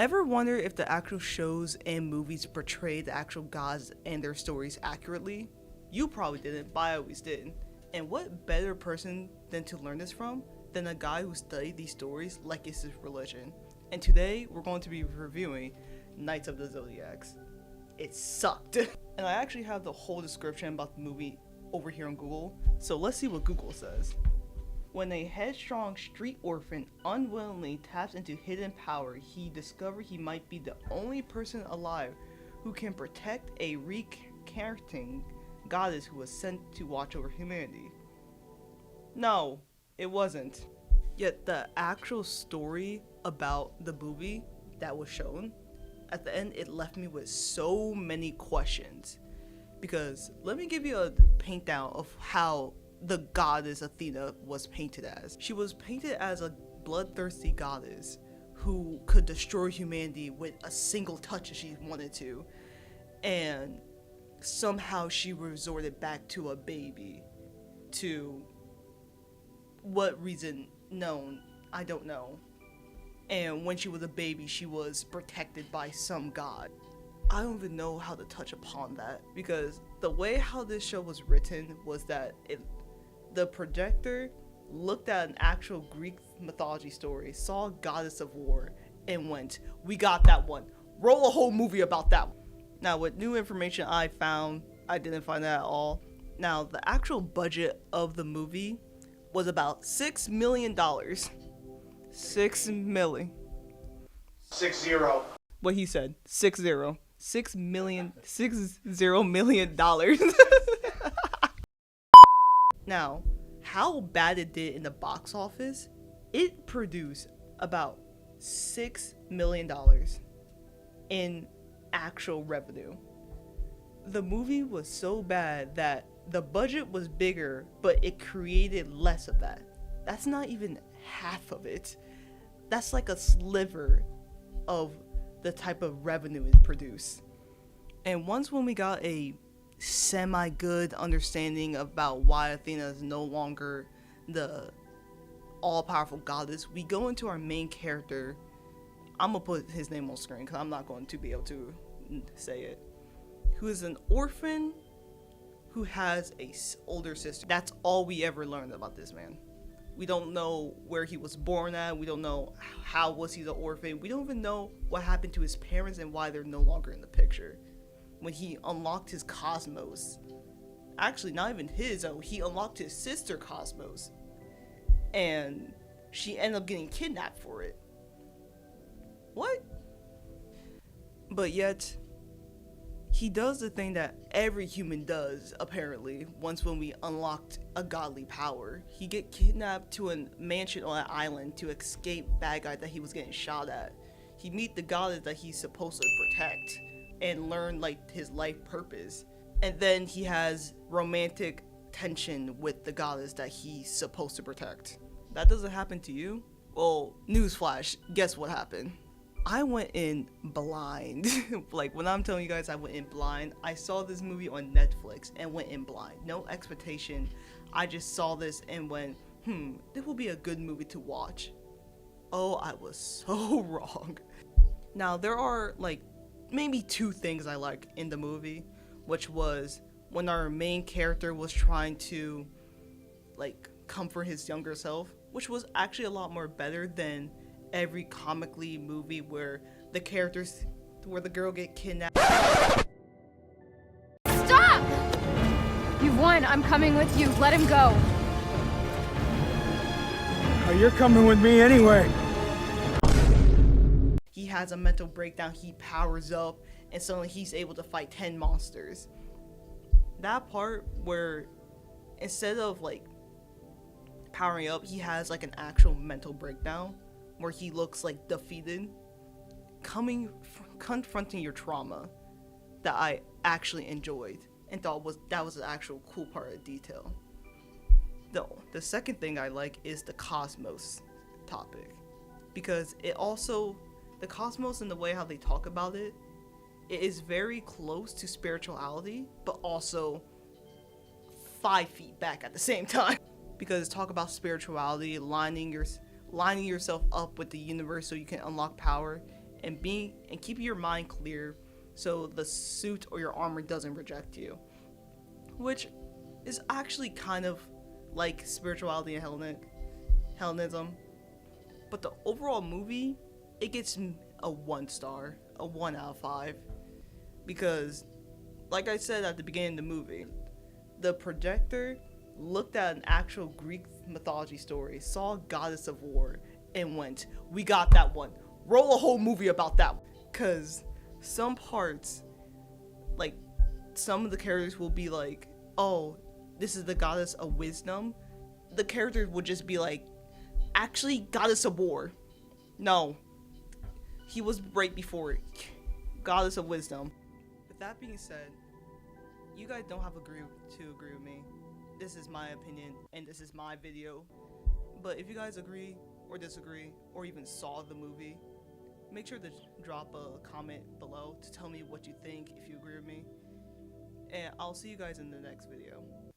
Ever wonder if the actual shows and movies portray the actual gods and their stories accurately? You probably didn't, but I always did. And what better person than to learn this from than a guy who studied these stories like it's his religion. And today we're going to be reviewing Knights of the Zodiacs. It sucked. And I actually have the whole description about the movie over here on Google, so let's see what Google says. When a headstrong street orphan unwillingly taps into hidden power, he discovers he might be the only person alive who can protect a recanting goddess who was sent to watch over humanity. No, it wasn't. Yet the actual story about the movie that was shown, at the end it left me with so many questions. Because let me give you a paint down of how the goddess Athena was painted as. She was painted as a bloodthirsty goddess who could destroy humanity with a single touch if she wanted to. And somehow she resorted back to a baby. To what reason known, I don't know. And when she was a baby, she was protected by some god. I don't even know how to touch upon that, because the way how this show was written was that the projector looked at an actual Greek mythology story, saw a goddess of war, and went, we got that one. Roll a whole movie about that one. Now, with new information I found, I didn't find that at all. Now, the actual budget of the movie was about $6 million. 6 million. 60. What he said, 60. $6 million, $60 million. Now, how bad it did in the box office, it produced about $6 million in actual revenue. The movie was so bad that the budget was bigger, but it created less of that. That's not even half of it. That's like a sliver of the type of revenue it produced. And once when we got a semi-good understanding about why Athena is no longer the all-powerful goddess, we go into our main character. I'm gonna put his name on screen because I'm not going to be able to say it. Who is an orphan who has a older sister. That's all we ever learned about this man. We don't know where he was born at. We don't know how was he the orphan. We don't even know what happened to his parents and why they're no longer in the picture. When he unlocked his cosmos, actually not even his own, he unlocked his sister cosmos, and she ended up getting kidnapped for it. What? But yet, he does the thing that every human does, apparently, once when we unlocked a godly power. He get kidnapped to a mansion on an island to escape bad guy that he was getting shot at. He meet the goddess that he's supposed to protect and learn like his life purpose. And then he has romantic tension with the goddess that he's supposed to protect. That doesn't happen to you? Well, newsflash, guess what happened? I went in blind. Like, when I'm telling you guys I went in blind, I saw this movie on Netflix and went in blind. No expectation. I just saw this and went, this will be a good movie to watch. Oh, I was so wrong. Now, there are like maybe two things I like in the movie, which was when our main character was trying to like comfort his younger self, which was actually a lot more better than every comically movie where the girl get kidnapped. Stop! You've won. I'm coming with you. Let him go. Oh, you're coming with me anyway. He has a mental breakdown, he powers up, and suddenly he's able to fight 10 monsters. That part where instead of like powering up, he has like an actual mental breakdown where he looks like defeated, confronting your trauma, that I actually enjoyed and thought that was an actual cool part of detail. The second thing I like is the cosmos topic, because it also, the cosmos and the way how they talk about it, it is very close to spirituality, but also 5 feet back at the same time. Because talk about spirituality, lining yourself up with the universe so you can unlock power, and keeping your mind clear so the suit or your armor doesn't reject you, which is actually kind of like spirituality and Hellenism. But the overall movie, it gets a 1 star, a 1 out of 5, because like I said at the beginning of the movie, the projector looked at an actual Greek mythology story, saw a goddess of war, and went, we got that one. Roll a whole movie about that one. Because some parts, like, some of the characters will be like, oh, this is the goddess of wisdom. The characters would just be like, actually, goddess of war. No. He was right before it. Goddess of wisdom. With that being said, you guys don't have to agree with me. This is my opinion, and this is my video. But if you guys agree or disagree, or even saw the movie, make sure to drop a comment below to tell me what you think if you agree with me. And I'll see you guys in the next video.